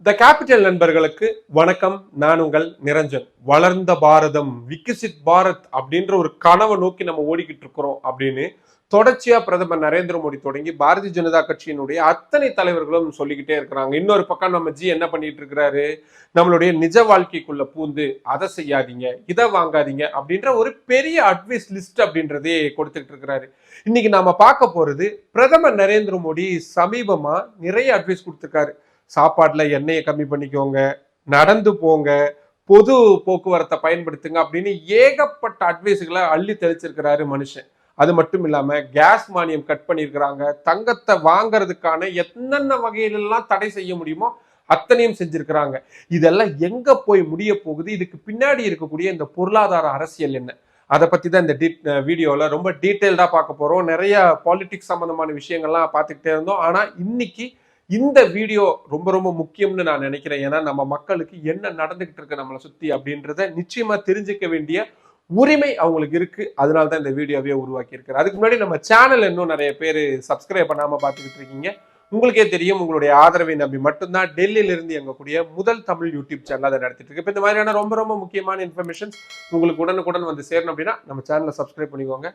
The capital நண்பர்களுக்கு வணக்கம். நான் உங்கள் நிரஞ்சன். வளர்ந்த பாரதம், விகசித் பாரத் அப்படின்ற ஒரு கனவை நோக்கி நம்ம ஓடிக்கிட்டு இருக்கிறோம் அப்படின்னு தொடர்ச்சியா பிரதமர் நரேந்திர மோடி தொடங்கி பாரதிய ஜனதா கட்சியினுடைய அத்தனை தலைவர்களும் சொல்லிக்கிட்டே இருக்கிறாங்க. இன்னொரு பக்கம் நம்ம என்ன பண்ணிட்டு இருக்கிறாரு, நம்மளுடைய நிஜ வாழ்க்கைக்குள்ள பூந்து அதை செய்யாதீங்க, இதை வாங்காதீங்க அப்படின்ற ஒரு பெரிய அட்வைஸ் லிஸ்ட் அப்படின்றதே கொடுத்துட்டு இருக்கிறாரு. இன்னைக்கு நாம பார்க்க போறது, பிரதமர் நரேந்திர மோடி சமீபமா நிறைய அட்வைஸ் கொடுத்திருக்காரு. சாப்பாட்டுல எண்ணெயை கம்மி பண்ணிக்கோங்க, நடந்து போங்க, பொது போக்குவரத்தை பயன்படுத்துங்க அப்படின்னு ஏகப்பட்ட அட்வைஸுகளை அள்ளி தெளிச்சிருக்கிறாரு மனுஷன். அது மட்டும் இல்லாம கேஸ் மானியம் கட் பண்ணியிருக்கிறாங்க. தங்கத்தை வாங்கறதுக்கான என்னென்ன வகையிலெல்லாம் தடை செய்ய முடியுமோ அத்தனையும் செஞ்சிருக்கிறாங்க. இதெல்லாம் எங்க போய் முடிய போகுது, இதுக்கு பின்னாடி இருக்கக்கூடிய இந்த பொருளாதார அரசியல் என்ன, அதை பத்தி தான் இந்த வீடியோல ரொம்ப டீட்டெயில்டா பார்க்க போறோம். நிறைய பாலிடிக்ஸ் சம்பந்தமான விஷயங்கள்லாம் பார்த்துக்கிட்டே இருந்தோம். ஆனா இன்னைக்கு இந்த வீடியோ ரொம்ப ரொம்ப முக்கியம்னு நான் நினைக்கிறேன். ஏன்னா நம்ம மக்களுக்கு என்ன நடந்துகிட்டு இருக்கு நம்மளை சுத்தி அப்படின்றத நிச்சயமா தெரிஞ்சுக்க வேண்டிய உரிமை அவங்களுக்கு இருக்கு. அதனால தான் இந்த வீடியோவே உருவாக்கி இருக்கிறேன். அதுக்கு முன்னாடி நம்ம சேனல் இன்னும் நிறைய பேர் சப்ஸ்கிரைப் பண்ணாம பார்த்துக்கிட்டு இருக்கீங்க. உங்களுக்கே தெரியும், உங்களுடைய ஆதரவை நம்பி மட்டும்தான் டெல்லியில இருந்து எங்கக்கூடிய முதல் தமிழ் யூடியூப் சேனல் அதை நடத்திட்டு இருக்கு. இப்போ இந்த மாதிரியான ரொம்ப ரொம்ப முக்கியமான இன்ஃபர்மேஷன் உங்களுக்கு உடனுக்குடன் வந்து சேரணும் அப்படின்னா நம்ம சேனலை சப்ஸ்கிரைப் பண்ணிக்கோங்க.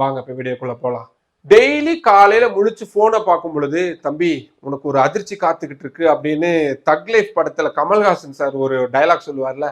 வாங்க இப்போ வீடியோக்குள்ள போகலாம். டெய்லி காலையில முழிச்சு போனை பார்க்கும் பொழுது, தம்பி உனக்கு ஒரு அதிர்ச்சி காத்துக்கிட்டு இருக்கு அப்படின்னு தக் லைஃப் படத்துல கமல்ஹாசன் சார் ஒரு டைலாக் சொல்லுவார்ல,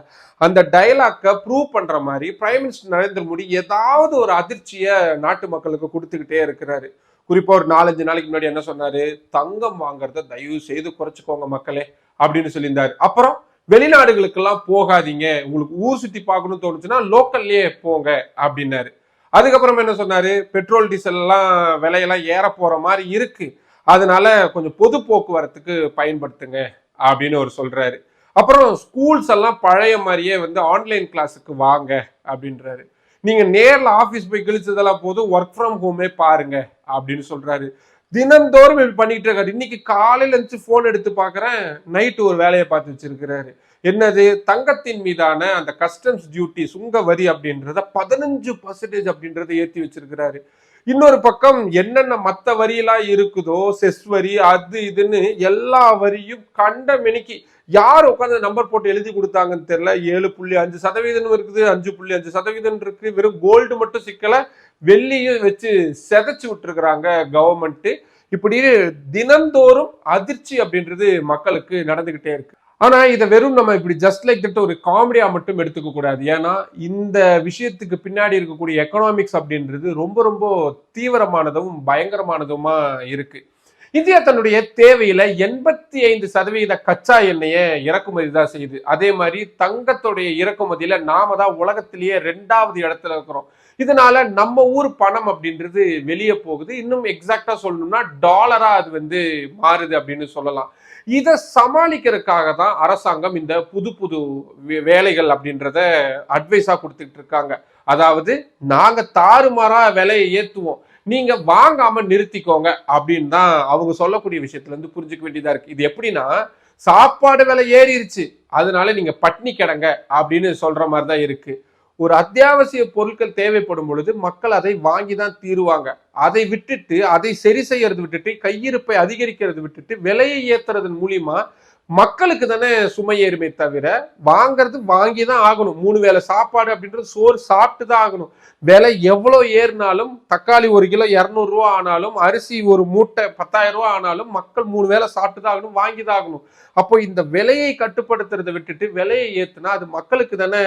அந்த டைலாக்கை ப்ரூவ் பண்ற மாதிரி பிரைம் மினிஸ்டர் நரேந்திர மோடி ஏதாவது ஒரு அதிர்ச்சியை நாட்டு மக்களுக்கு கொடுத்துக்கிட்டே இருக்கிறாரு. குறிப்பா ஒரு 4-5 நாளைக்கு முன்னாடி என்ன சொன்னாரு, தங்கம் வாங்குறத தயவு செய்து குறைச்சிக்கோங்க மக்களே அப்படின்னு சொல்லியிருந்தாரு. அப்புறம் வெளிநாடுகளுக்கெல்லாம் போகாதீங்க, உங்களுக்கு ஊர் சுத்தி பார்க்கணும்னு தோணுச்சுன்னா லோக்கல்லே போங்க அப்படின்னாரு. அதுக்கப்புறம் என்ன சொன்னாரு, பெட்ரோல் டீசல் எல்லாம் விலையெல்லாம் ஏற போற மாதிரி இருக்கு, அதனால கொஞ்சம் பொது போக்குவரத்துக்கு பயன்படுத்துங்க அப்படின்னு அவர் சொல்றாரு. அப்புறம் ஸ்கூல்ஸ் எல்லாம் பழைய மாதிரியே ஆன்லைன் கிளாஸுக்கு வாங்க அப்படின்றாரு. நீங்க நேர்ல ஆபீஸ் போய் கிழிச்சதெல்லாம் போதும், ஒர்க் ஃப்ரம் ஹோமே பாருங்க அப்படின்னு சொல்றாரு. தினந்தோறும் இப்படி பண்ணிட்டு இருக்காரு. இன்னைக்கு காலையில இருந்து போன் எடுத்து பாக்குறேன், நைட்டு ஒரு வேலையை பார்த்து வச்சிருக்கிறாரு. என்னது, தங்கத்தின் மீதான அந்த கஸ்டம்ஸ் டியூட்டி சுங்க வரி அப்படின்றத 15% அப்படின்றத ஏற்றி வச்சிருக்கிறாரு. இன்னொரு பக்கம் என்னென்ன மற்ற வரியெல்லாம் இருக்குதோ, செஸ் வரி அது இதுன்னு எல்லா வரியும் கண்ட மெனிக்கு யார் உட்காந்து நம்பர் போட்டு எழுதி கொடுத்தாங்கன்னு தெரியல. 7.5% இருக்குது, 5.5% இருக்கு. வெறும் கோல்டு மட்டும் சிக்கல, வெள்ளியும் வச்சு செதைச்சு விட்டுருக்குறாங்க கவர்மெண்ட். இப்படி தினந்தோறும் அதிர்ச்சி அப்படின்றது மக்களுக்கு நடந்துகிட்டே இருக்கு. ஆனா இதை வெறும் நம்ம இப்படி ஜஸ்ட் லைக் தட் ஒரு காமெடியா மட்டும் எடுத்துக்க கூடாது. ஏன்னா இந்த விஷயத்துக்கு பின்னாடி இருக்கக்கூடிய எக்கனாமிக்ஸ் அப்படின்றது ரொம்ப ரொம்ப தீவிரமானதும் பயங்கரமானதுமா இருக்கு. இந்தியா தன்னுடைய தேவையில 85% கச்சா எண்ணெயை இறக்குமதி தான் செய்யுது. அதே மாதிரி தங்கத்துடைய இறக்குமதியில நாம தான் உலகத்திலேயே 2வது இடத்துல இருக்கிறோம். இதனால நம்ம ஊர் பணம் அப்படின்றது வெளியே போகுது. இன்னும் எக்ஸாக்டா சொல்லணும்னா டாலரா அது மாறுது அப்படின்னு சொல்லலாம். இதை சமாளிக்கிறதுக்காக தான் அரசாங்கம் இந்த புது புது வேலைகள் அப்படின்றத அட்வைஸா கொடுத்துட்டு இருக்காங்க. அதாவது நாங்க தாறுமாறா விலையை ஏத்துவோம், நீங்க வாங்காம நிறுத்திக்கோங்க அப்படின்னு தான் அவங்க சொல்லக்கூடிய விஷயத்துல இருந்து புரிஞ்சுக்க வேண்டியதா இருக்கு. இது எப்படின்னா, சாப்பாடு விலை ஏறிடுச்சு அதனால நீங்க பட்னி கிடங்க அப்படின்னு சொல்ற மாதிரி தான் இருக்கு. ஒரு அத்தியாவசிய பொருட்கள் தேவைப்படும் பொழுது மக்கள் அதை வாங்கி தான் தீருவாங்க. அதை விட்டுட்டு, அதை சரி செய்யறது விட்டுட்டு, கையிருப்பை அதிகரிக்கிறது விட்டுட்டு விலையை ஏத்துறதன் மூலியமா மக்களுக்கு தானே சுமை ஏறுமே தவிர, வாங்கறது வாங்கி தான் ஆகணும். 3 வேளை சாப்பாடு அப்படின்றது சோறு சாப்பிட்டு தான் ஆகணும். விலை எவ்வளவு ஏறினாலும், தக்காளி 1 கிலோ 200 ரூபா ஆனாலும், அரிசி ஒரு மூட்டை 10,000 ரூபா ஆனாலும் மக்கள் 3 வேளை சாப்பிட்டு தான் ஆகணும், வாங்கி தான் ஆகணும். அப்போ இந்த விலையை கட்டுப்படுத்துறதை விட்டுட்டு விலையை ஏத்துனா அது மக்களுக்கு தானே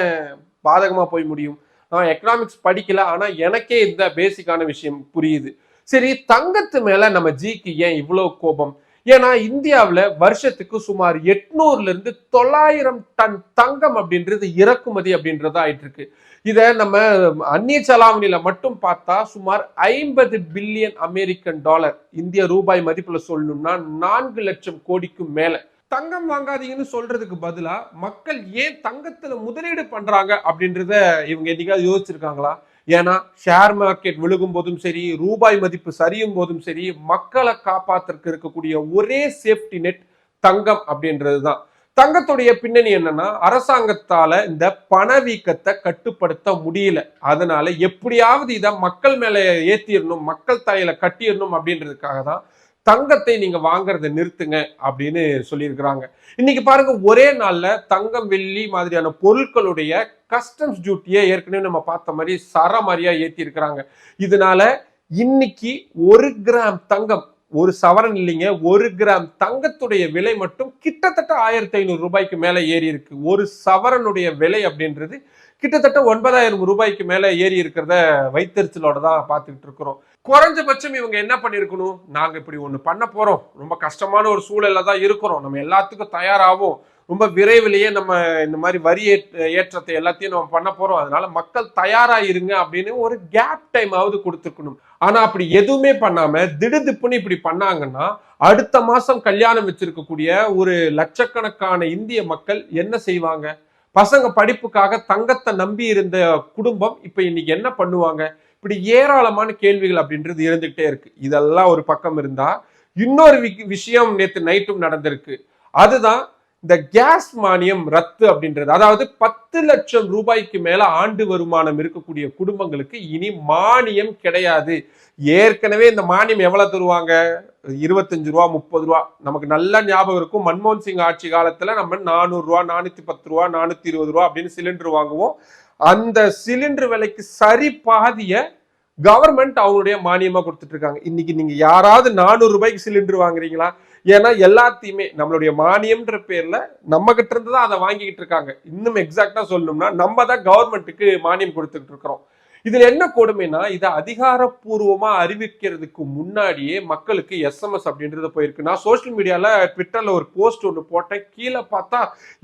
பாதகமா போய் முடியும். நான் எக்கனாமிக்ஸ் படிக்கல, ஆனா எனக்கே இந்த பேசிக்கான விஷயம் புரியுது. சரி, தங்கத்து மேல நம்ம ஜிக்கு ஏன் இவ்வளவு கோபம்? ஏன்னா இந்தியாவில் வருஷத்துக்கு சுமார் 800 இருந்து 900 டன் தங்கம் அப்படின்றது இறக்குமதி அப்படின்றது ஆயிட்டு இருக்கு. இதை நம்ம அந்நிய செலாவணியில மட்டும் பார்த்தா சுமார் 50 பில்லியன் அமெரிக்கன் டாலர், இந்திய ரூபாய் மதிப்புல சொல்லணும்னா 4 லட்சம் கோடிக்கும் மேல. தங்கம் வாங்காதீங்கன்னு சொல்றதுக்கு பதிலா மக்கள் ஏன் தங்கத்துல முதலீடு பண்றாங்க அப்படின்றத இவங்க என்னைக்காவது யோசிச்சிருக்காங்களா? ஏன்னா ஷேர் மார்க்கெட் விழுகும் போதும் சரி, ரூபாய் மதிப்பு சரியும் போதும் சரி, மக்களை காப்பாற்றுறதுக்கு இருக்கக்கூடிய ஒரே சேஃப்டி நெட் தங்கம் அப்படின்றதுதான். தங்கத்துடைய பின்னணி என்னன்னா, அரசாங்கத்தால இந்த பணவீக்கத்தை கட்டுப்படுத்த முடியல. அதனால எப்படியாவது இதை மக்கள் மேல ஏத்திடணும், மக்கள் தலையில கட்டிடணும் அப்படின்றதுக்காக தான் தங்கத்தை நீங்க வாங்குறதை நிறுத்துங்க அப்படின்னு சொல்லியிருக்கிறாங்க. இன்னைக்கு பாருங்க, ஒரே நாள்ல தங்கம் வெள்ளி மாதிரியான பொருட்களுடைய கஸ்டம்ஸ் டியூட்டியை ஏற்கனவே நம்ம பார்த்த மாதிரி சரமாரியா ஏத்தி இருக்கிறாங்க. இதனால இன்னைக்கு 1 கிராம் தங்கம், ஒரு சவரன் இல்லைங்க, 1 கிராம் தங்கத்துடைய விலை மட்டும் கிட்டத்தட்ட 1500 ரூபாய்க்கு மேல ஏறி இருக்கு. ஒரு சவரனுடைய விலை அப்படின்றது கிட்டத்தட்ட 9000 ரூபாய்க்கு மேல ஏறி இருக்கிறத வைத்தறிச்சலோட தான் பார்த்துக்கிட்டு இருக்கிறோம். குறைஞ்சபட்சம் இவங்க என்ன பண்ணிருக்கணும், நாங்க இப்படி ஒண்ணு பண்ண போறோம், ரொம்ப கஷ்டமான ஒரு சூழல்ல தான் இருக்கிறோம், நம்ம எல்லாத்துக்கும் தயாராகும், ரொம்ப விரைவிலேயே நம்ம இந்த மாதிரி வரி ஏற்றத்தை எல்லாத்தையும் நம்ம பண்ண போறோம், அதனால மக்கள் தயாரா இருங்க அப்படின்னு ஒரு கேப் டைம் ஆவது கொடுத்துருக்கணும். ஆனா அப்படி எதுவுமே பண்ணாம திடுதிப்புன்னு இப்படி பண்ணாங்கன்னா அடுத்த மாசம் கல்யாணம் வச்சிருக்கக்கூடிய ஒரு லட்சக்கணக்கான இந்திய மக்கள் என்ன செய்வாங்க? பசங்க படிப்புக்காக தங்கத்தை நம்பி இருந்த குடும்பம் இப்ப இன்னைக்கு என்ன பண்ணுவாங்க? இப்படி ஏராளமான கேள்விகள் அப்படின்றது இருந்துகிட்டே இருக்கு. இதெல்லாம் ஒரு பக்கம் இருந்தா, இன்னொரு விஷயம் நேற்று நைட்டும் நடந்திருக்கு. அதுதான் இந்த கேஸ் மானியம் ரத்து அப்படின்றது. அதாவது 10 லட்சம் ரூபாய்க்கு மேல ஆண்டு வருமானம் இருக்கக்கூடிய குடும்பங்களுக்கு இனி மானியம் கிடையாது. ஏற்கனவே இந்த மானியம் எவ்வளவு தருவாங்க? 25 ரூபா 30 ரூபா. நமக்கு நல்ல ஞாபகம் இருக்கும், மன்மோகன் சிங் ஆட்சி காலத்துல நம்ம 400 ரூபா 410 ரூபா 420 ரூபா அப்படின்னு சிலிண்டர் வாங்குவோம். அந்த சிலிண்டர் விலைக்கு சரி பாதிய கவர்மெண்ட் அவங்களுடைய மானியமா கொடுத்துட்டு இருக்காங்க. இன்னைக்கு நீங்க யாராவது 400 ரூபாய்க்கு சிலிண்டர் வாங்குறீங்களா? ஏன்னா எல்லாத்தையுமே நம்மளுடைய மானியம்ன்ற பேர்ல நம்ம கிட்ட இருந்து தான் அதை வாங்கிக்கிட்டு இருக்காங்க. இன்னும் எக்ஸாக்டா சொல்லணும்னா நம்ம தான் கவர்மெண்ட்டுக்கு மானியம் கொடுத்துட்டு இருக்கிறோம். இதுல என்ன கொடுமைனா, இதை அதிகாரப்பூர்வமா அறிவிக்கிறதுக்கு முன்னாடியே மக்களுக்கு SMS அப்படின்றது போயிருக்கு. நான் சோசியல் மீடியால ட்விட்டர்ல ஒரு போஸ்ட் ஒன்று போட்டேன். கீழே பார்த்தா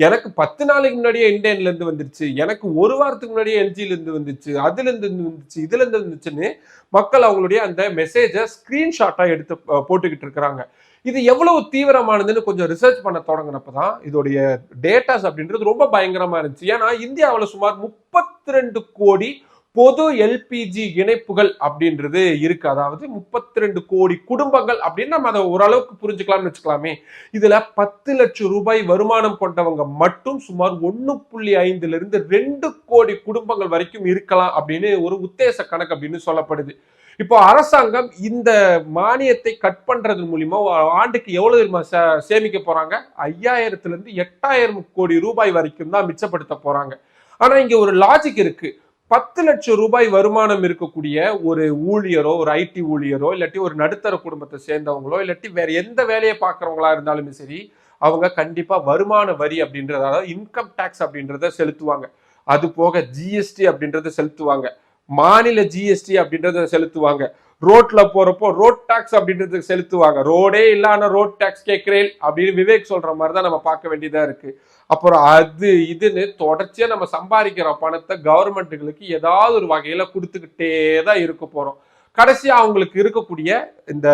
எனக்கு 10 நாளைக்கு முன்னாடியே இந்தியன்ல இருந்து வந்துருச்சு, எனக்கு ஒரு வாரத்துக்கு முன்னாடியே எல்ஜில இருந்து வந்துச்சு, அதுல இருந்து வந்துச்சு, இதுல இருந்து வந்துச்சுன்னு மக்கள் அவங்களுடைய அந்த மெசேஜை ஸ்கிரீன்ஷாட்டா எடுத்து போட்டுக்கிட்டு இருக்கிறாங்க. இது எவ்வளவு தீவிரமானதுன்னு கொஞ்சம் ரிசர்ச் பண்ண தொடங்கினப்பதான் இதோடைய டேட்டாஸ் அப்படின்றது ரொம்ப பயங்கரமா இருந்துச்சு. ஏன்னா இந்தியாவில் சுமார் 32 கோடி பொது எல்பிஜி இணைப்புகள் அப்படின்றது இருக்கு. அதாவது 32 கோடி குடும்பங்கள் அப்படின்னு நம்ம அதை ஓரளவுக்கு புரிஞ்சுக்கலாம்னு வச்சுக்கலாமே. இதுல 10 லட்சம் ரூபாய் வருமானம் கொண்டவங்க மட்டும் சுமார் 1.5 இருந்து 2 கோடி குடும்பங்கள் வரைக்கும் இருக்கலாம் அப்படின்னு ஒரு உத்தேச கணக்கு அப்படின்னு சொல்லப்படுது. இப்போ அரசாங்கம் இந்த மானியத்தை கட் பண்றது மூலியமா ஆண்டுக்கு எவ்வளவு சேமிக்க போறாங்க? 5000 இருந்து 8000 கோடி ரூபாய் வரைக்கும் தான் மிச்சப்படுத்த போறாங்க. ஆனா இங்க ஒரு லாஜிக் இருக்கு. 10 லட்சம் ரூபாய் வருமானம் இருக்கக்கூடிய ஒரு ஊழியரோ, ஒரு ஐடி ஊழியரோ, இல்லாட்டி ஒரு நடுத்தர குடும்பத்தை சேர்ந்தவங்களோ, இல்லாட்டி வேற எந்த வேலையை பார்க்கறவங்களா இருந்தாலுமே சரி, அவங்க கண்டிப்பா வருமான வரி அப்படின்றத, அதாவது இன்கம் டாக்ஸ் அப்படின்றத செலுத்துவாங்க. அது போக ஜிஎஸ்டி அப்படின்றத செலுத்துவாங்க, மாநில ஜிஎஸ்டி அப்படின்றத செலுத்துவாங்க, ரோட்ல போறப்போ ரோட் டாக்ஸ் அப்படின்றது செலுத்துவாங்க. ரோடே இல்லாம ரோட் டாக்ஸ் கேட்கிறேன் அப்படின்னு விவேக் சொல்ற மாதிரி தான் நம்ம பார்க்க வேண்டியதா இருக்கு. அப்புறம் அது இதுன்னு தொடர்ச்சியா நம்ம சம்பாதிக்கிற பணத்தை கவர்மெண்ட்டுகளுக்கு ஏதாவது ஒரு வகையில கொடுத்துக்கிட்டே தான் இருக்க போறோம். கடைசியா அவங்களுக்கு இருக்கக்கூடிய இந்த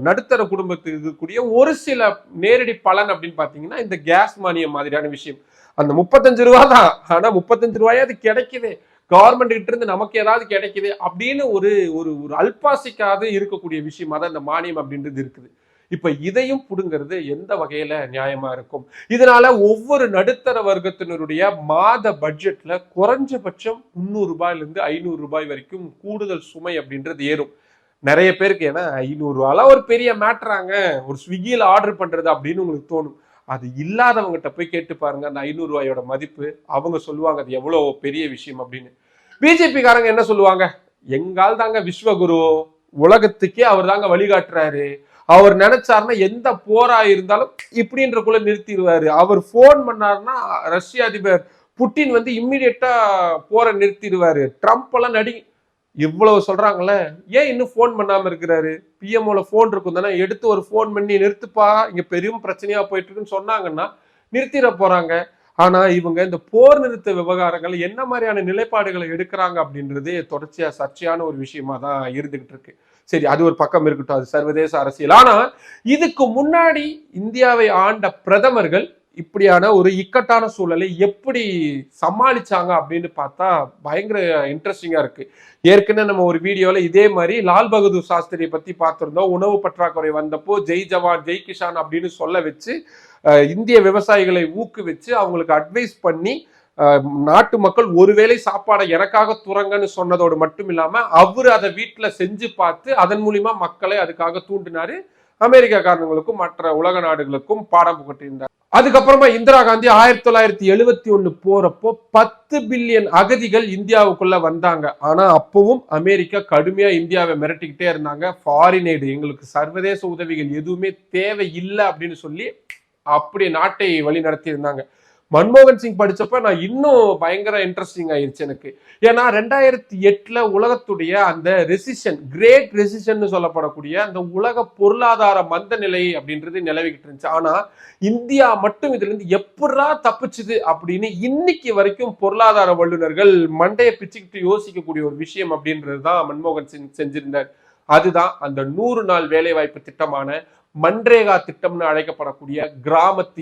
நடுத்தர குடும்பத்துக்கு இருக்கக்கூடிய ஒரு சில நேரடி பலன் அப்படின்னு பாத்தீங்கன்னா இந்த கேஸ் மானியம் மாதிரியான விஷயம். அந்த 35 ரூபா தான், ஆனா 35 ரூபாயா அது கிடைக்குது, கவர்மெண்ட் கிட்ட இருந்து நமக்கு ஏதாவது கிடைக்குது அப்படின்னு ஒரு ஒரு அல்பாசிக்காது இருக்கக்கூடிய விஷயமா தான் இந்த மானியம் அப்படின்றது இருக்குது. இப்ப இதையும் புடுங்கிறது எந்த வகையில நியாயமா இருக்கும்? இதனால ஒவ்வொரு நடுத்தர வர்க்கத்தினருடைய மாத பட்ஜெட்ல குறைஞ்சபட்சம் 300 ரூபாயில இருந்து 500 ரூபாய் வரைக்கும் கூடுதல் சுமை அப்படின்றது ஏறும் நிறைய பேருக்கு. ஏன்னா 500 ரூபாய் ஒரு பெரிய மேட்டராங்க, ஒரு ஸ்விக்கியில ஆர்டர் பண்றது அப்படின்னு உங்களுக்கு தோணும். அது இல்லாதவங்ககிட்ட போய் கேட்டு பாருங்க அந்த 500 ரூபாயோட மதிப்பு. அவங்க சொல்லுவாங்க அது எவ்வளவு பெரிய விஷயம் அப்படின்னு. பிஜேபி காரங்க என்ன சொல்லுவாங்க? எங்கால் தாங்க விஸ்வகுரு, உலகத்துக்கே அவர் தாங்க வழிகாட்டுறாரு, அவர் நினைச்சாருன்னா எந்த போரா இருந்தாலும் இப்படின்றக்குள்ள நிறுத்திடுவாரு, அவர் போன் பண்ணாருன்னா ரஷ்ய அதிபர் புட்டின் வந்து இம்மிடியட்டா போரை நிறுத்திடுவாரு, ட்ரம்ப் எல்லாம் இவ்வளவு சொல்றாங்கல்ல, ஏன் இன்னும் போன் பண்ணாம இருக்கிறாரு? பிஎம்ஓல போன் இருக்கும் தானே, எடுத்து ஒரு போன் பண்ணி நிறுத்துப்பா, இங்க பெரும் பிரச்சனையா போயிட்டு இருக்குன்னு சொன்னாங்கன்னா நிறுத்திட போறாங்க. ஆனா இவங்க இந்த போர் நிறுத்த விவகாரங்கள் என்ன மாதிரியான நிலைப்பாடுகளை எடுக்கிறாங்க அப்படின்றது தொடர்ச்சியா சர்ச்சையான ஒரு விஷயமா தான் இருந்துகிட்டு இருக்கு. சரி, அது ஒரு பக்கம் இருக்கட்டும், அது சர்வதேச அரசியல். ஆனா இதுக்கு முன்னாடி இந்தியாவை ஆண்ட பிரதமர்கள் இப்படியான ஒரு இக்கட்டான சூழலை எப்படி சமாளிச்சாங்க அப்படின்னு பார்த்தா பயங்கர இன்ட்ரெஸ்டிங்கா இருக்கு. ஏற்கனவே நம்ம ஒரு வீடியோல இதே மாதிரி லால் பகதூர் சாஸ்திரியை பத்தி பார்த்திருந்தோம். உணவு பற்றாக்குறை வந்தப்போ ஜெய் ஜவான் ஜெய் கிஷான் அப்படின்னு சொல்ல வச்சு இந்திய விவசாயிகளை ஊக்குவிச்சு அவங்களுக்கு அட்வைஸ் பண்ணி நாட்டு மக்கள் ஒருவேளை சாப்பாடை எனக்காக துறங்கன்னு சொன்னதோடு மட்டும் இல்லாம அவரு அதை வீட்டுல செஞ்சு பார்த்து அதன் மூலியமா மக்களை அதுக்காக தூண்டினாரு. அமெரிக்காக்காரங்களுக்கும் மற்ற உலக நாடுகளுக்கும் பாடம் புகட்டியிருந்தார். அதுக்கப்புறமா இந்திரா காந்தி 1971 போறப்போ 10 பில்லியன் அகதிகள் இந்தியாவுக்குள்ள வந்தாங்க. ஆனா அப்பவும் அமெரிக்கா கடுமையா இந்தியாவை மிரட்டிக்கிட்டே இருந்தாங்க. ஃபாரின் எய்டு, எங்களுக்கு சர்வதேச உதவிகள் எதுவுமே தேவை இல்லை அப்படின்னு சொல்லி அப்படி நாட்டை வழி நடத்தி இருந்தாங்க. மன்மோகன் சிங் படிச்சப்ப நான் இன்னும் பயங்கர இன்ட்ரெஸ்டிங் ஆயிருச்சு எனக்கு. ஏன்னா 2008 உலகத்துடைய அந்த ரெசிஷன், கிரேட் ரெசிஷன் சொல்லப்படக்கூடிய அந்த உலக பொருளாதார மந்த நிலை அப்படின்றது நிலவிக்கிட்டு இருந்துச்சு. ஆனா இந்தியா மட்டும் இதுல இருந்து எப்படா தப்பிச்சுது அப்படின்னு இன்னைக்கு வரைக்கும் பொருளாதார வல்லுநர்கள் மண்டையை பிச்சுக்கிட்டு யோசிக்கக்கூடிய ஒரு விஷயம் அப்படின்றதுதான் மன்மோகன் சிங் செஞ்சிருந்தார். அதுதான் அந்த 100 நாள் வேலை வாய்ப்பு திட்டமான மன்ரேகா திட்டம்னு அழைக்கப்படக்கூடிய கிராமத்து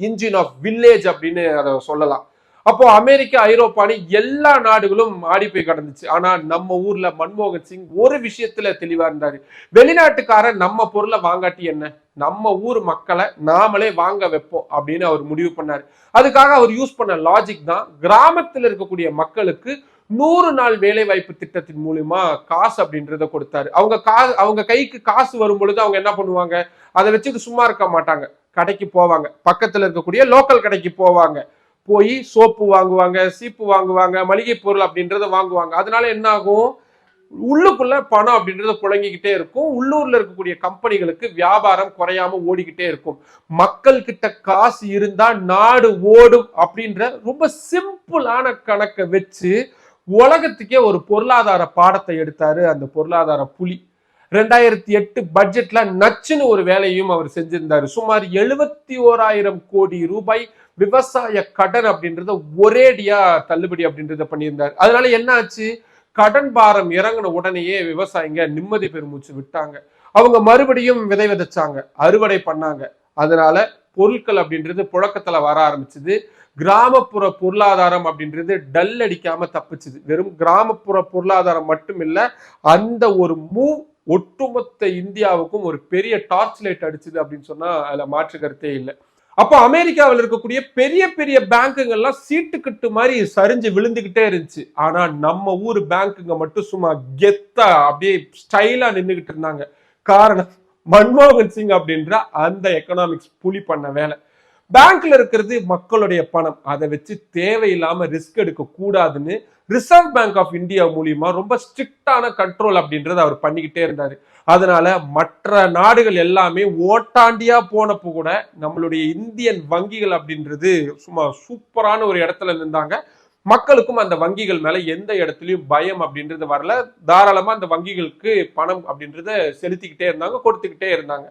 இன்ஜின் ஆஃப் வில்லேஜ் அப்படின்னு அதை சொல்லலாம். அப்போ அமெரிக்கா, ஐரோப்பானு எல்லா நாடுகளும் ஆடி போய் கடந்துச்சு. ஆனா நம்ம ஊர்ல மன்மோகன் சிங் ஒரு விஷயத்துல தெளிவா இருந்தாரு. வெளிநாட்டுக்காரன் நம்ம பொருளை வாங்காட்டி என்ன, நம்ம ஊர் மக்களை நாமளே வாங்க வைப்போம் அப்படின்னு அவர் முடிவு பண்ணாரு. அதுக்காக அவர் யூஸ் பண்ண லாஜிக் தான் கிராமத்தில் இருக்கக்கூடிய மக்களுக்கு 100 நாள் வேலை வாய்ப்பு திட்டத்தின் மூலியமா காசு அப்படின்றத கொடுத்தாரு. அவங்க கைக்கு காசு வரும் பொழுது அவங்க என்ன பண்ணுவாங்க, அதை வச்சுட்டு சும்மா இருக்க மாட்டாங்க. கடைக்கு போவாங்க, பக்கத்துல இருக்கக்கூடிய லோக்கல் கடைக்கு போவாங்க, போய் சோப்பு வாங்குவாங்க, சீப்பு வாங்குவாங்க, மளிகை பொருள் அப்படின்றத வாங்குவாங்க. அதனால என்ன ஆகும், உள்ளுக்குள்ள பணம் அப்படின்றது புழங்கிக்கிட்டே இருக்கும். உள்ளூர்ல இருக்கக்கூடிய கம்பெனிகளுக்கு வியாபாரம் குறையாம ஓடிக்கிட்டே இருக்கும். மக்கள் கிட்ட காசு இருந்தா நாடு ஓடும் அப்படின்ற ரொம்ப சிம்பிளான கணக்கை வச்சு உலகத்துக்கே ஒரு பொருளாதார பாடத்தை எடுத்தாரு அந்த பொருளாதார புலி. 2008 பட்ஜெட்ல நச்சுன்னு ஒரு வேலையும் அவர் செஞ்சிருந்தாரு. சுமார் 71,000 கோடி ரூபாய் விவசாய கடன் அப்படின்றத ஒரேடியா தள்ளுபடி அப்படின்றத பண்ணியிருந்தாரு. அதனால என்ன ஆச்சு, கடன் பாரம் இறங்கின உடனேயே விவசாயிங்க நிம்மதி பெருமூச்சு விட்டாங்க. அவங்க மறுபடியும் விதை விதைச்சாங்க, அறுவடை பண்ணாங்க. அதனால பொருட்கள் அப்படின்றது புழக்கத்துல வர ஆரம்பிச்சது. கிராமப்புற பொருளாதாரம் அப்படின்றது டல் அடிக்காம தப்பிச்சுது. வெறும் கிராமப்புற பொருளாதாரம் மட்டும் இல்ல, அந்த ஒரு மூவ் ஒட்டுமொத்த இந்தியாவுக்கும் ஒரு பெரிய டார்ச் லைட் அடிச்சுது அப்படின்னு சொன்னா அதுல மாற்று கருத்தே இல்லை. அப்போ அமெரிக்காவில் இருக்கக்கூடிய பெரிய பெரிய பேங்குங்கள்லாம் சீட்டுக்கட்டு மாதிரி சரிஞ்சு விழுந்துகிட்டே இருந்துச்சு. ஆனா நம்ம ஊர் பேங்குங்க மட்டும் சும்மா கெத்தா அப்படியே ஸ்டைலா நின்றுகிட்டு இருந்தாங்க. காரணம் மன்மோகன் சிங் அப்படின்ற அந்த எக்கனாமிக்ஸ் புலி பண்ண வேலை. பேங்க்ல இருக்கிறது மக்களுடைய பணம், அதை வச்சு தேவையில்லாம ரிஸ்க் எடுக்க கூடாதுன்னு ரிசர்வ் பேங்க் ஆஃப் இந்தியா மூலியமா ரொம்ப ஸ்ட்ரிக்டான கண்ட்ரோல் அப்படின்றத அவர் பண்ணிக்கிட்டே இருந்தாரு. அதனால மற்ற நாடுகள் எல்லாமே ஓட்டாண்டியா போனப்போ கூட நம்மளுடைய இந்தியன் வங்கிகள் அப்படின்றது சும்மா சூப்பரான ஒரு இடத்துல இருந்தாங்க. மக்களுக்கும் அந்த வங்கிகள் மேல எந்த இடத்துலயும் பயம் அப்படின்றது வரல. தாராளமா அந்த வங்கிகளுக்கு பணம் அப்படின்றத செலுத்திக்கிட்டே இருந்தாங்க, கொடுத்துக்கிட்டே இருந்தாங்க.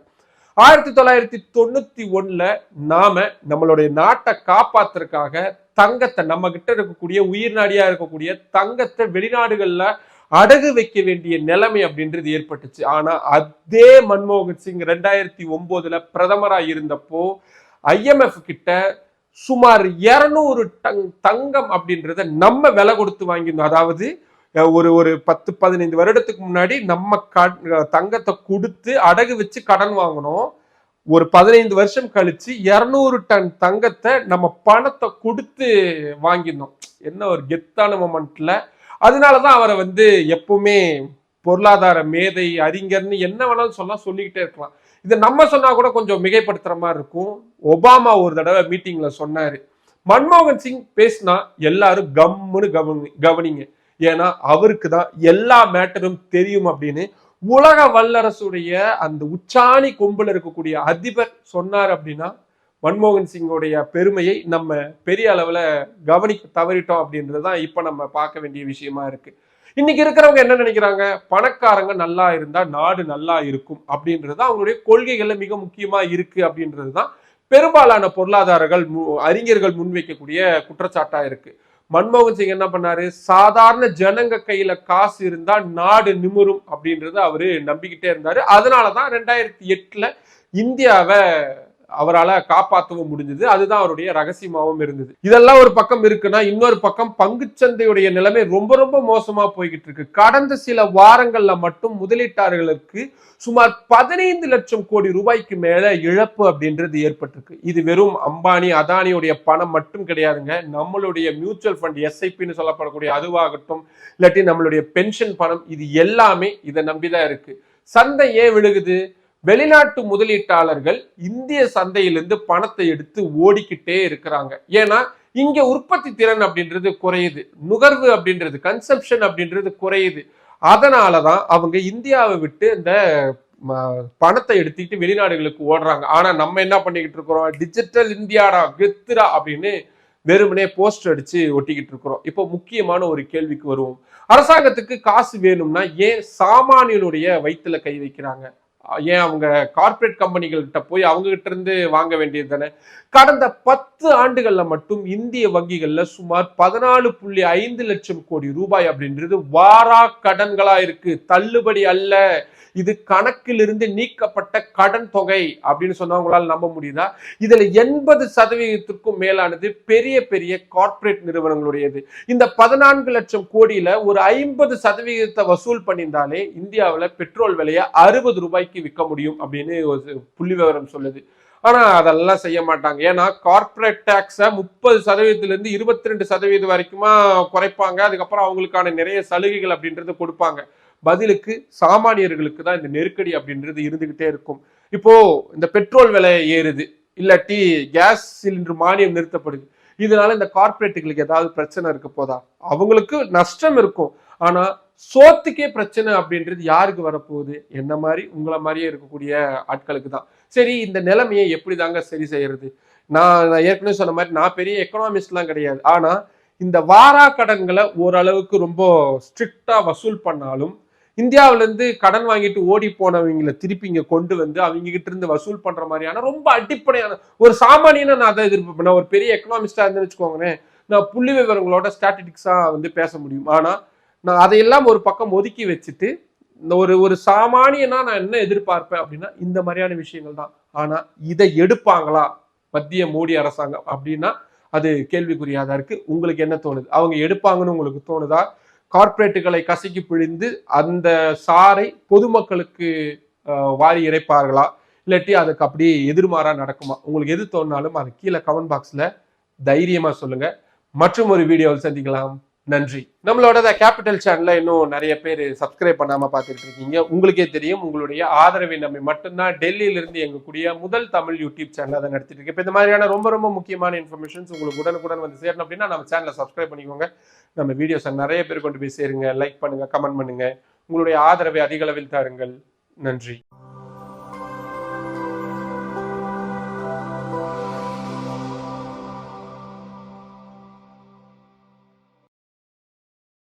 1991 நாம நம்மளுடைய நாட்டை காப்பாத்துறதுக்காக தங்கத்தை, நம்ம கிட்ட இருக்கக்கூடிய உயிர் நாடியா இருக்கக்கூடிய தங்கத்தை வெளிநாடுகள்ல அடகு வைக்க வேண்டிய நிலைமை அப்படின்றது ஏற்பட்டுச்சு. ஆனா அதே மன்மோகன் சிங் 2009 பிரதமரா இருந்தப்போ IMF கிட்ட சுமார் 200 டன் தங்கம் அப்படின்றத நம்ம விலை கொடுத்து வாங்கியிருந்தோம். அதாவது ஒரு 10-15 வருடத்துக்கு முன்னாடி நம்ம தங்கத்தை கொடுத்து அடகு வச்சு கடன் வாங்கணும். ஒரு 15 வருஷம் கழிச்சு 200 டன் தங்கத்தை நம்ம பணத்தை கொடுத்து வாங்கியிருந்தோம். என்ன ஒரு கெத்தான மொமெண்ட்ல. அதனாலதான் அவரை எப்பவுமே பொருளாதார மேதை, அறிஞர்னு என்ன வேணாலும் சொல்லிக்கிட்டே இருக்கலாம். இதை நம்ம சொன்னா கூட கொஞ்சம் மிகைப்படுத்துற மாதிரி இருக்கும். ஒபாமா ஒரு தடவை மீட்டிங்ல சொன்னாரு, மன்மோகன் சிங் பேசினா எல்லாரும் கம்முன்னு கவனிங்க, ஏன்னா அவருக்கு தான் எல்லா மேட்டரும் தெரியும் அப்படின்னு உலக வல்லரசுடைய அந்த உச்சாணி கொம்புல இருக்கக்கூடிய அதிபர் சொன்னார். அப்படின்னா மன்மோகன் சிங்கோடைய பெருமையை நம்ம பெரிய அளவுல கவனிக்க தவறிட்டோம் அப்படின்றதுதான் இப்ப நம்ம பார்க்க வேண்டிய விஷயமா இருக்கு. இன்னைக்கு இருக்கிறவங்க என்ன நினைக்கிறாங்க, பணக்காரங்க நல்லா இருந்தா நாடு நல்லா இருக்கும் அப்படின்றது அவங்களுடைய கொள்கைகள்ல மிக முக்கியமா இருக்கு அப்படின்றதுதான் பெரும்பாலான பொருளாதாரங்கள் அறிஞர்கள் முன்வைக்கக்கூடிய குற்றச்சாட்டா இருக்கு. மன்மோகன் சிங் என்ன பண்ணாரு, சாதாரண ஜனங்க கையில காசு இருந்தா நாடு நிமிரும் அப்படின்றத அவரு நம்பிக்கிட்டே இருந்தாரு. அதனாலதான் 2008 இந்தியாவை அவரால் காப்பாற்றவும் முடிஞ்சது. அதுதான் அவருடைய ரகசியமாகவும் இருந்தது. இதெல்லாம் ஒரு பக்கம் இருக்குன்னா, இன்னொரு பக்கம் பங்குச்சந்தையுடைய நிலைமை ரொம்ப ரொம்ப மோசமா போய்கிட்டு இருக்கு. கடந்த சில வாரங்கள்ல மட்டும் முதலீட்டாளர்களுக்கு சுமார் 15 லட்சம் கோடி ரூபாய்க்கு மேல இழப்பு அப்படின்றது ஏற்பட்டிருக்கு. இது வெறும் அம்பானி அதானியுடைய பணம் மட்டும் கிடையாதுங்க. நம்மளுடைய மியூச்சுவல் ஃபண்ட் SIPன்னு சொல்லப்படக்கூடிய அதுவாகட்டும், இல்லாட்டி நம்மளுடைய பென்ஷன் பணம், இது எல்லாமே இதை நம்பிதான் இருக்கு. சந்தை ஏன் விழுகுது, வெளிநாட்டு முதலீட்டாளர்கள் இந்திய சந்தையிலிருந்து பணத்தை எடுத்து ஓடிக்கிட்டே இருக்கிறாங்க. ஏன்னா இங்க உற்பத்தி திறன் அப்படின்றது குறையுது, நுகர்வு அப்படின்றது கன்சம்ஷன் அப்படின்றது குறையுது. அதனாலதான் அவங்க இந்தியாவை விட்டு இந்த பணத்தை எடுத்துக்கிட்டு வெளிநாடுகளுக்கு ஓடுறாங்க. ஆனா நம்ம என்ன பண்ணிக்கிட்டு இருக்கிறோம், டிஜிட்டல் இந்தியாடா கெத்துரா அப்படின்னு வெறுமனே போஸ்டர் அடிச்சு ஒட்டிக்கிட்டு இருக்கிறோம். இப்போ முக்கியமான ஒரு கேள்விக்கு வருவோம். அரசாங்கத்துக்கு காசு வேணும்னா ஏன் சாமானியனுடைய வயிற்றுல கை வைக்கிறாங்க? ஏன் அவங்க கார்பரேட் கம்பெனிகள்கிட்ட போய் அவங்க கிட்ட இருந்து வாங்க வேண்டியது தானே? கடந்த 10 ஆண்டுகள்ல மட்டும் இந்திய வங்கிகள்ல சுமார் 14.5 லட்சம் கோடி ரூபாய் அப்படின்றது வாரா கடன்களா இருக்கு. தள்ளுபடி அல்ல, இது கணக்கிலிருந்து நீக்கப்பட்ட கடன் தொகை அப்படின்னு சொன்னா உங்களால் நம்ப முடியுதா? இதுல 80% மேலானது பெரிய பெரிய கார்பரேட் நிறுவனங்களுடையது. இந்த 14 லட்சம் கோடியில ஒரு 50% வசூல் பண்ணியிருந்தாலே இந்தியாவில பெட்ரோல் விலையை 60 ரூபாய்க்கு விற்க முடியும் அப்படின்னு ஒரு புள்ளி விவரம் சொல்லுது. ஆனா அதெல்லாம் செய்ய மாட்டாங்க. ஏன்னா கார்பரேட் டாக்ஸ 30%லிருந்து 22% வரைக்குமா குறைப்பாங்க. அதுக்கப்புறம் அவங்களுக்கான நிறைய சலுகைகள் அப்படின்றது கொடுப்பாங்க. பதிலுக்கு சாமானியர்களுக்கு தான் இந்த நெருக்கடி அப்படின்றது இருந்துகிட்டே இருக்கும். இப்போ இந்த பெட்ரோல் விலை ஏறுது, இல்லாட்டி கேஸ் சிலிண்டர் மானியம் நிறுத்தப்படுது. இதனால இந்த கார்பரேட்டுகளுக்கு ஏதாவது பிரச்சனை இருக்க போதா? அவங்களுக்கு நஷ்டம் இருக்கும். ஆனா சோத்துக்கே பிரச்சனை அப்படின்றது யாருக்கு வரப்போகுது? என்ன மாதிரி உங்களை மாதிரியே இருக்கக்கூடிய ஆட்களுக்கு தான். சரி, இந்த நிலைமையை எப்படி தாங்க சரி செய்யறது? நான் ஏற்கனவே சொன்ன மாதிரி நான் பெரிய எக்கனாமிஸ்ட்லாம் கிடையாது. ஆனா இந்த வாரா கடன்களை ஓரளவுக்கு ரொம்ப ஸ்ட்ரிக்டா வசூல் பண்ணாலும் இந்தியாவில இருந்து கடன் வாங்கிட்டு ஓடி போனவங்களை திருப்பி இங்க கொண்டு வந்து அவங்க கிட்ட இருந்து வசூல் பண்ற மாதிரியான ரொம்ப அடிப்படையான ஒரு சாமானியனா நான் அதை எதிர்ப்பு. நான் ஒரு பெரிய எக்கனாமிஸ்டா இருந்து வச்சுக்கோங்களேன், நான் புள்ளி விவரங்களோட ஸ்டாட்டிஸ்டிக்ஸா வந்து பேச முடியும். ஆனா நான் அதையெல்லாம் ஒரு பக்கம் ஒதுக்கி வச்சுட்டு இந்த ஒரு சாமானியனா நான் என்ன எதிர்பார்ப்பேன் அப்படின்னா இந்த மாதிரியான விஷயங்கள் தான். ஆனா இதை எடுப்பாங்களா மத்திய மோடி அரசாங்கம் அப்படின்னா அது கேள்விக்குறியாதான் இருக்கு. உங்களுக்கு என்ன தோணுது? அவங்க எடுப்பாங்கன்னு உங்களுக்கு தோணுதா? கார்பரேட்டுகளை கசக்கி பிழிந்து அந்த சாரை பொதுமக்களுக்கு வாரி இறைப்பார்களா, இல்லாட்டி அதுக்கு அப்படியே எதிர்மாறா நடக்குமா? உங்களுக்கு எது தோணுனாலும் அது கீழே கமெண்ட் பாக்ஸ்ல தைரியமா சொல்லுங்க. மற்றும் ஒரு வீடியோவில் சந்திக்கலாம். நன்றி. நம்மளோட கேபிட்டல் சேனல்ல இன்னும் நிறைய பேர் சப்ஸ்கிரைப் பண்ணாம பார்த்துட்டு இருக்கீங்க. உங்களுக்கே தெரியும், உங்களுடைய ஆதரவை நம்பி மட்டும்தான் டெல்லியில இருந்து எங்கக்கூடிய முதல் தமிழ் யூடியூப் சேனல் அதை நடத்திட்டு இருக்கு. இப்போ இந்த மாதிரியான ரொம்ப ரொம்ப முக்கியமான இன்ஃபர்மேஷன்ஸ் உங்களுக்கு உடனுக்குடன் வந்து சேரணும் அப்படின்னா நம்ம சேனலை சப்ஸ்கிரைப் பண்ணிக்கோங்க. நம்ம வீடியோஸை நிறைய பேர் கொண்டு போய் சேருங்க, லைக் பண்ணுங்க, கமெண்ட் பண்ணுங்க. உங்களுடைய ஆதரவை அதிக அளவில் தாருங்கள். நன்றி.